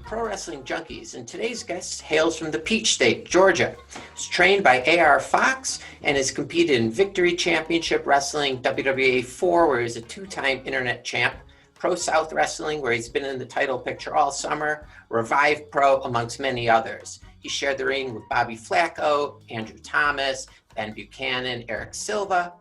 Pro Wrestling Junkies, and today's guest hails from the Peach State, Georgia. He's trained by A.R. Fox and has competed in Victory Championship Wrestling, WWA 4, where he's a two-time internet champ, Pro South Wrestling, where he's been in the title picture all summer, Revive Pro, amongst many others. He shared the ring with Bobby Flacco, Andrew Thomas, Ben Buchanan, Eric Silva,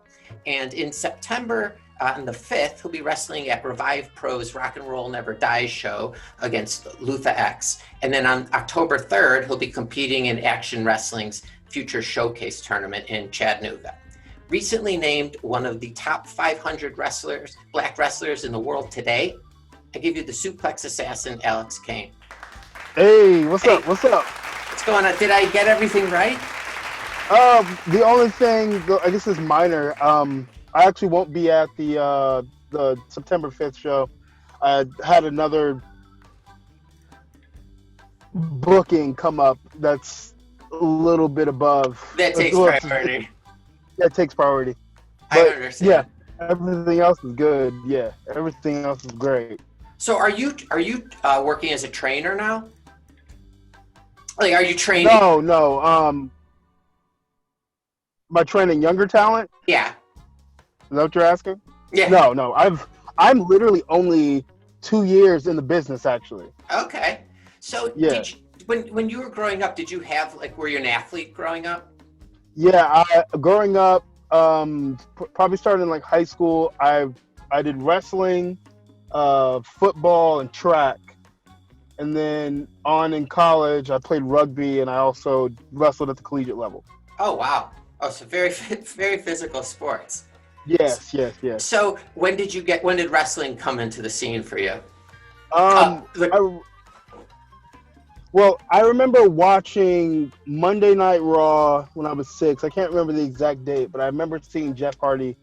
and in September, on the 5th, he'll be wrestling at Revive Pro's Rock and Roll Never Dies show against Luther X. And then on October 3rd, he'll be competing in Action Wrestling's Future Showcase tournament in Chattanooga. Recently named one of the top 500 wrestlers, black wrestlers in the world today, I give you the Suplex Assassin, Alex Kane. Hey, what's up? What's up? What's going on? Did I get everything right? The only thing, I guess, is minor. I actually won't be at the September 5th show. I had another booking come up that's a little bit above. That takes priority. That takes priority. I understand. Yeah, everything else is good. Yeah, everything else is great. So are you working as a trainer now? Like, are you training? No. Am I training younger talent? Yeah. Is that what you're asking? Yeah. No. I'm literally only 2 years in the business, actually. Okay. So yeah. When you were growing up, did you have, like, were you an athlete growing up? Yeah, growing up, probably starting in like high school, I did wrestling, football, and track. And then on in college, I played rugby, and I also wrestled at the collegiate level. Oh, wow. Oh, so very physical sports. Yes. So when did wrestling come into the scene for you? I remember watching Monday Night Raw when I was 6. I can't remember the exact date, but I remember seeing Jeff Hardy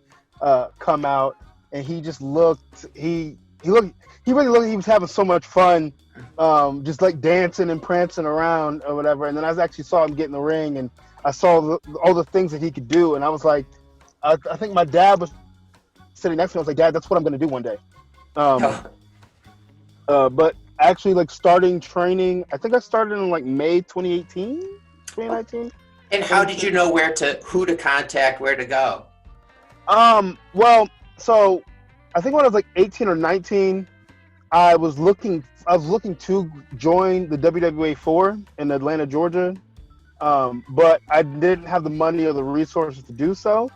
come out, and he just looked. He really looked. He was having so much fun, just like dancing and prancing around or whatever. And then I actually saw him get in the ring, and I saw all the things that he could do, and I was like, I think my dad was sitting next to me. I was like, Dad, that's what I'm going to do one day. But actually, like, starting training, I think I started in like May 2019. And how did you know who to contact, where to go? Well, so I think when I was like 18 or 19, I was looking to join the WWA 4 in Atlanta, Georgia. But I didn't have the money or the resources to do so.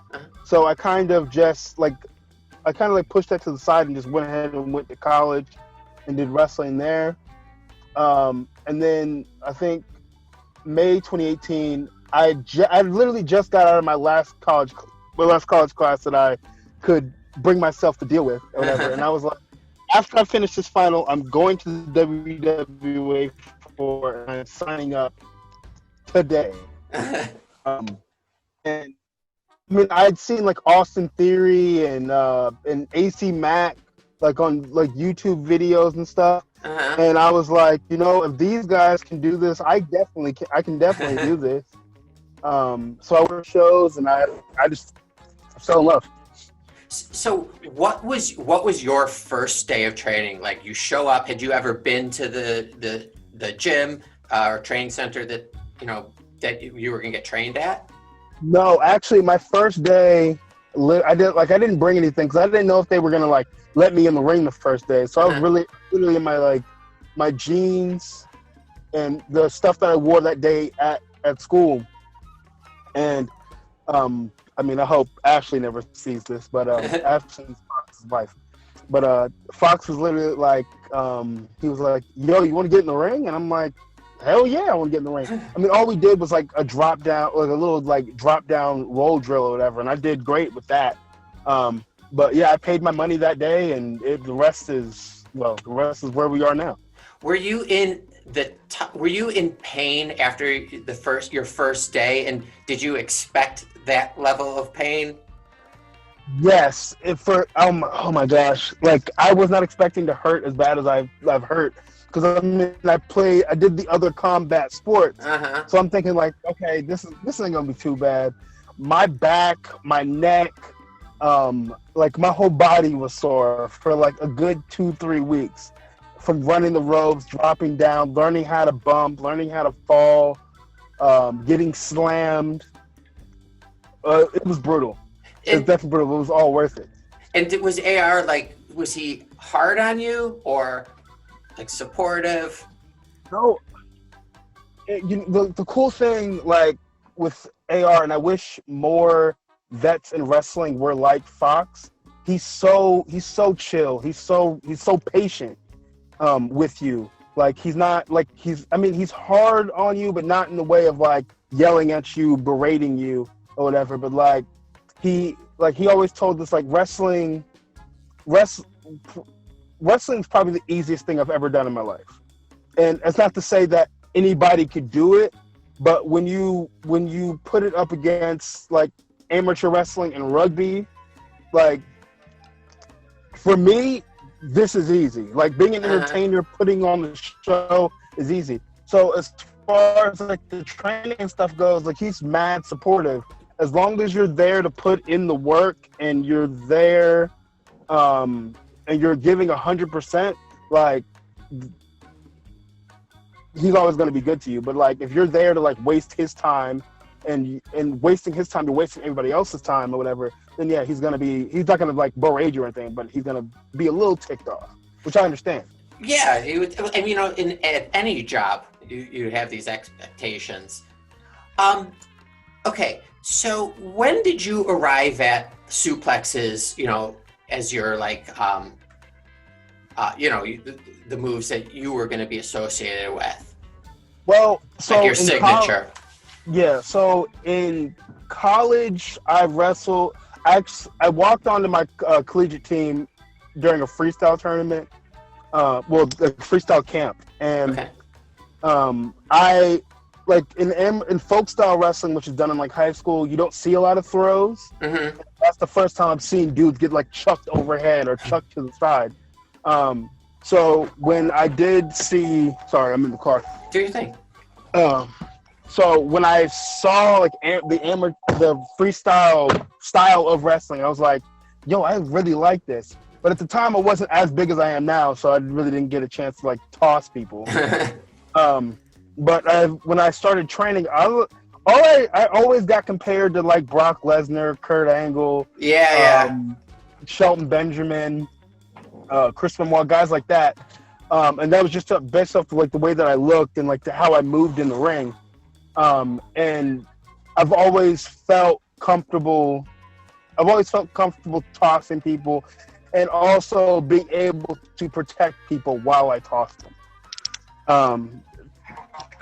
So I kind of pushed that to the side and just went ahead and went to college and did wrestling there. And then I think May 2018, I literally just got out of my last college class that I could bring myself to deal with or whatever. And I was like, after I finish this final, I'm going to the WWA 4 and I'm signing up today. And I mean, I'd seen like Austin Theory and AC Mack like on like YouTube videos and stuff, and I was like, if these guys can do this, I can definitely do this. So I went to shows and I just fell in love. So what was your first day of training? Like, you show up, had you ever been to the gym or training center that you were gonna get trained at? No, actually, my first day, I didn't bring anything because I didn't know if they were gonna like let me in the ring the first day. So I was really literally in my jeans and the stuff that I wore that day at school. And I mean, I hope Ashley never sees this, but Ashley's Fox's wife. But Fox was literally like, he was like, "Yo, you want to get in the ring?" And I'm like, "Hell yeah, I want to get in the ring." I mean, all we did was like a drop down, like a little like drop down roll drill or whatever, and I did great with that. But yeah, I paid my money that day, and the rest is where we are now. Were you in pain after your first day, and did you expect that level of pain? Yes. Oh my gosh, like I was not expecting to hurt as bad as I've hurt. Because I mean, I did the other combat sports, so I'm thinking like, okay, this ain't gonna be too bad. My back, my neck, like my whole body was sore for like a good 2-3 weeks from running the ropes, dropping down, learning how to bump, learning how to fall, getting slammed. It was brutal. It was definitely brutal. It was all worth it. And was AR like, was he hard on you or like supportive? No. The cool thing, like with AR, and I wish more vets in wrestling were like Fox. He's so chill. He's so patient with you. Like he's not like he's hard on you, but not in the way of like yelling at you, berating you or whatever. But he always told us like wrestling's probably the easiest thing I've ever done in my life. And it's not to say that anybody could do it, but when you put it up against like amateur wrestling and rugby, like for me, this is easy. Like being an entertainer, putting on the show is easy. So as far as like the training and stuff goes, like he's mad supportive. As long as you're there to put in the work and you're there, and you're giving 100%, like he's always going to be good to you. But like if you're there to like waste his time and wasting his time, you're wasting everybody else's time or whatever, then yeah, he's not going to like berate you or anything, but he's going to be a little ticked off, which I understand. Yeah, and at any job, you have these expectations. Okay, so when did you arrive at suplexes, as your like, the moves that you were going to be associated with? Well, so like your signature. So in college, I wrestled. I walked onto my collegiate team during a freestyle tournament, a freestyle camp, and I like in folk style wrestling, which is done in like high school, you don't see a lot of throws. Mm-hmm. That's the first time I've seen dudes get like chucked overhead or chucked to the side. So when I did see, sorry, I'm in the car. Do your thing. So when I saw like the freestyle style of wrestling, I was like, yo, I really like this. But at the time, I wasn't as big as I am now, so I really didn't get a chance to like toss people. But when I started training, I always got compared to like Brock Lesnar, Kurt Angle, Shelton Benjamin, Chris Benoit, guys like that. And that was just based off like the way that I looked and like how I moved in the ring. And I've always felt comfortable tossing people and also being able to protect people while I toss them.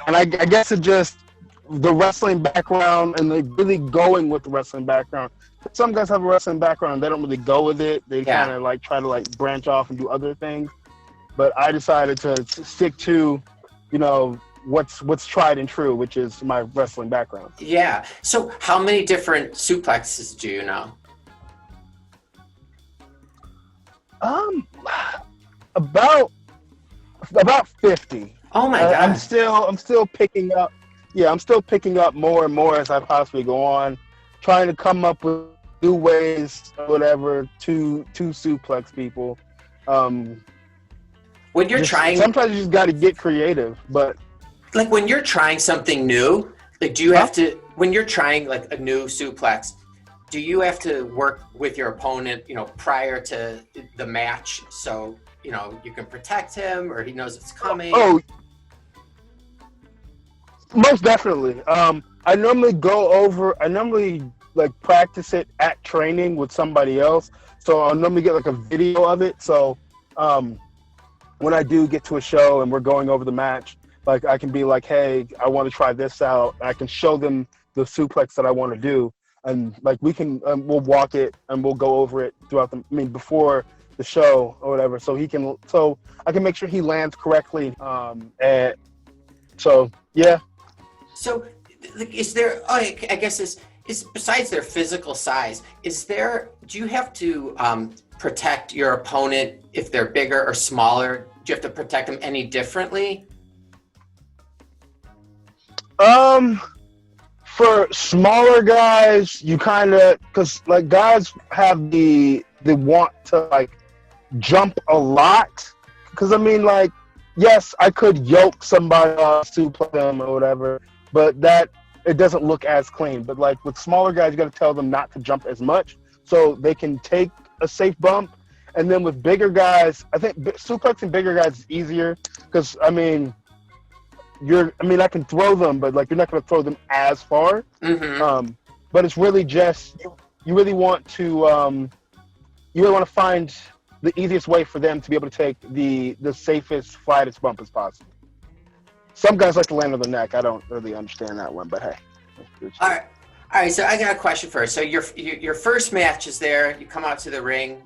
And I guess it just the wrestling background and like really going with the wrestling background. Some guys have a wrestling background and they don't really go with it. They kind of like try to like branch off and do other things. But I decided to stick to, what's tried and true, which is my wrestling background. Yeah. So how many different suplexes do you know? About 50. Oh my God. I'm still picking up. Yeah, I'm still picking up more and more as I possibly go on, trying to come up with new ways, whatever, to suplex people. When you're trying, sometimes you just got to get creative. But like when you're trying something new, like do you have to? When you're trying like a new suplex, do you have to work with your opponent, prior to the match, so you can protect him or he knows it's coming? Oh, most definitely. I normally like practice it at training with somebody else. So I'll normally get like a video of it. So when I do get to a show and we're going over the match, like I can be like, hey, I want to try this out. I can show them the suplex that I want to do. And like we'll walk it and we'll go over it before the show or whatever. So I can make sure he lands correctly. So yeah. So is there, I guess is besides their physical size, do you have to protect your opponent if they're bigger or smaller? Do you have to protect them any differently? For smaller guys, you because like guys have the want to like jump a lot because I mean, like, yes, I could yoke somebody off, suplex them or whatever, but that it doesn't look as clean. But like with smaller guys, you got to tell them not to jump as much so they can take a safe bump. And then with bigger guys, I think suplexing bigger guys is easier because I mean, I can throw them, but like you're not going to throw them as far. Mm-hmm. But it's really just you really want to find the easiest way for them to be able to take the safest, flattest bump as possible. Some guys like to land on the neck. I don't really understand that one, but hey. All right. So I got a question first. So your first match is there. You come out to the ring.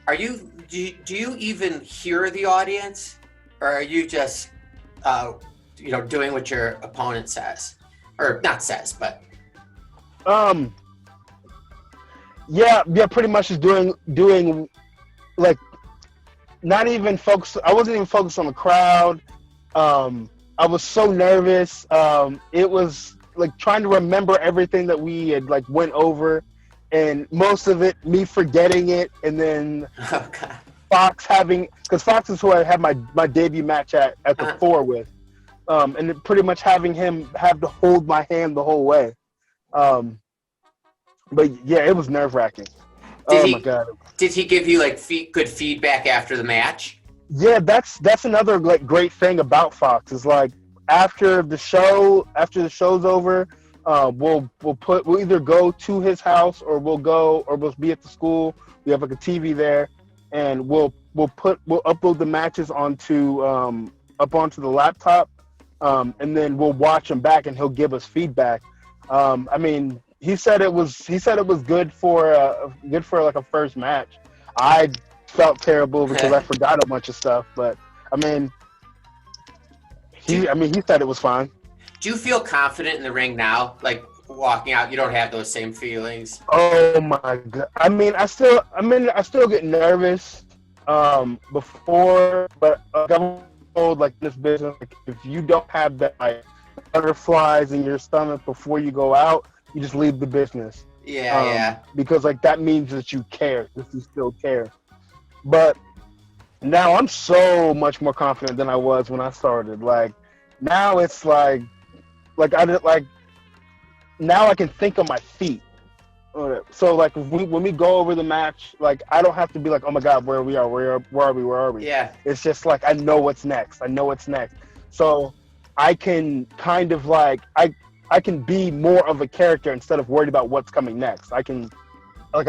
Do you even hear the audience, or are you just doing what your opponent says, or not says, but yeah, pretty much just doing like not even focused. I wasn't even focused on the crowd. I was so nervous. It was like trying to remember everything that we had like went over, and most of it me forgetting it, and then Fox because Fox is who I had my debut match at the 4 with, and pretty much having him have to hold my hand the whole way. But yeah, it was nerve-wracking. My God. Did he give you like good feedback after the match? Yeah, that's another like great thing about Fox is like after the show's over, we'll either go to his house or we'll be at the school. We have like a TV there, and we'll upload the matches onto the laptop, and then we'll watch them back, and he'll give us feedback. I mean, he said it was good for like a first match. I felt terrible because I forgot a bunch of stuff, but I mean, he said it was fine. Do you feel confident in the ring now? Like walking out, you don't have those same feelings? Oh my God! I mean, I still get nervous before, but I'm told like this business, like, if you don't have that like butterflies in your stomach before you go out, you just leave the business. Yeah. Because like that means that you care, that you still care. But now I'm so much more confident than I was when I started. Like now it's like now I can think on my feet. So like when we go over the match, like I don't have to be like, oh my God, where are we? Yeah. It's just like I know what's next. So I can kind of like I can be more of a character instead of worried about what's coming next. I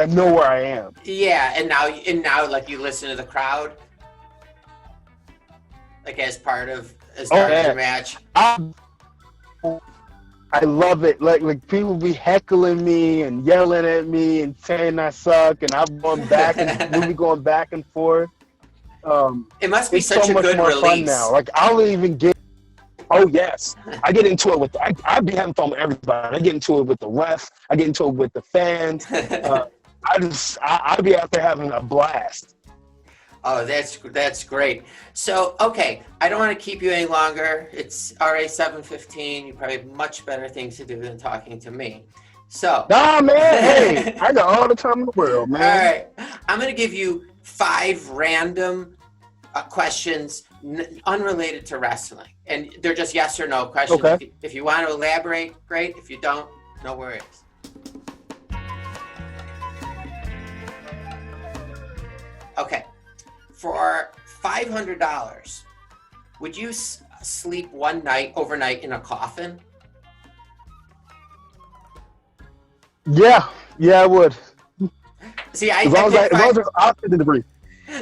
know where I am. Yeah, and now like you listen to the crowd, like as part of your match. I love it. Like people be heckling me and yelling at me and saying I suck, and I'm going back and we'll be going back and forth. It must be such a much good more release. Fun now. Like I'll even get. Oh yes, I get into it with. I be having fun with everybody. I get into it with the ref. I get into it with the fans. I be out there having a blast. Oh, that's great. So, okay, I don't want to keep you any longer. It's already 7:15. You probably have much better things to do than talking to me. So. Nah, man. Hey, I got all the time in the world, man. All right, I'm gonna give you 5 random questions unrelated to wrestling, and they're just yes or no questions. Okay. If you want to elaborate, great. If you don't, no worries. Okay. For $500, would you sleep overnight in a coffin? Yeah, I would. See, as long as there's oxygen to breathe.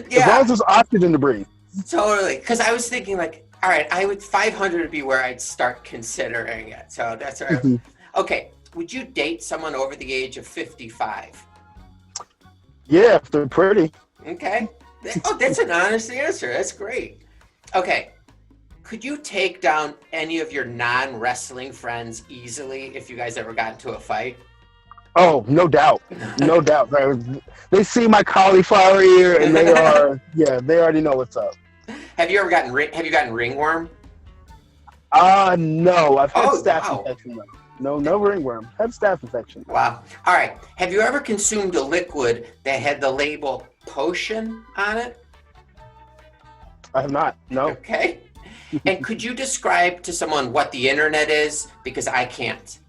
Yeah. As long as there's oxygen to breathe. Totally, because I was thinking like, all right, 500 would be where I'd start considering it. So that's all right. Okay, would you date someone over the age of 55? Yeah, if they're pretty. Okay. Oh, that's an honest answer. That's great. Okay. Could you take down any of your non-wrestling friends easily if you guys ever got into a fight? Oh, no doubt. No doubt. They see my cauliflower ear and they already know what's up. Have you gotten ringworm? No. I've had staph infection though. No ringworm. Had staph infection. Wow. All right. Have you ever consumed a liquid that had the label potion on it? I have not. No. Okay. And could you describe to someone what the internet is? Because I can't.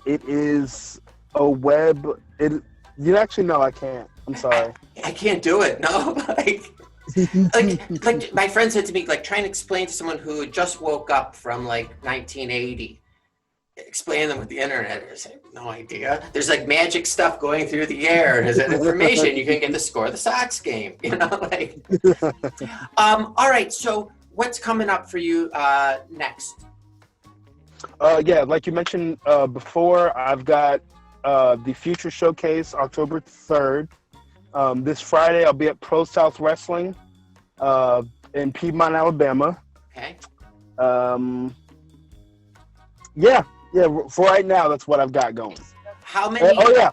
It is a web. You actually no, I can't. I'm sorry. I can't do it. No, like my friend said to me, like try and explain to someone who just woke up from like 1980. Explain them what the internet is. I have no idea. There's like magic stuff going through the air. There's information you can get to score the Sox game. You know, like. All right. So what's coming up for you next? Yeah, like you mentioned before, I've got the Future Showcase October 3rd. This Friday, I'll be at Pro South Wrestling in Piedmont, Alabama. Okay. Yeah. For right now, that's what I've got going. How many? Oh yeah,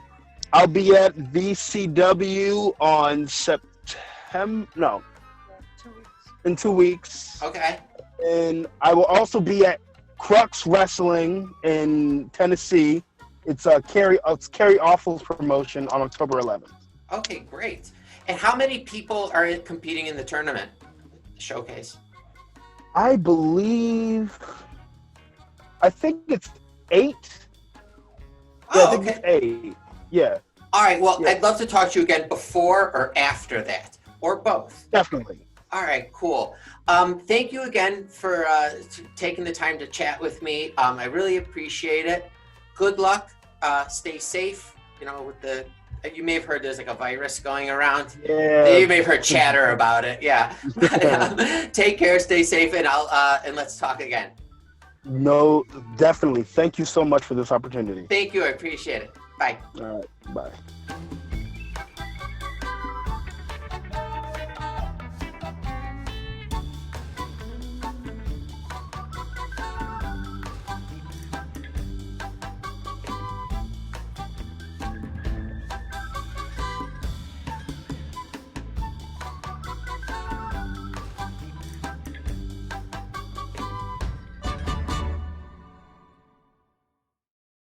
I'll be at VCW on September. No, in 2 weeks. Okay. And I will also be at Crux Wrestling in Tennessee. It's Carrie Awful's promotion on October 11th. Okay, great. And how many people are competing in the tournament showcase? I think it's 8. Yeah, I think it's 8. Yeah. All right. Well, Yeah. I'd love to talk to you again before or after that, or both. Definitely. All right, cool. Thank you again for taking the time to chat with me. I really appreciate it. Good luck. Stay safe. You know, with you may have heard there's like a virus going around. Yeah. You may have heard chatter about it. Yeah. Take care. Stay safe, and and let's talk again. No, definitely. Thank you so much for this opportunity. Thank you. I appreciate it. Bye. All right. Bye.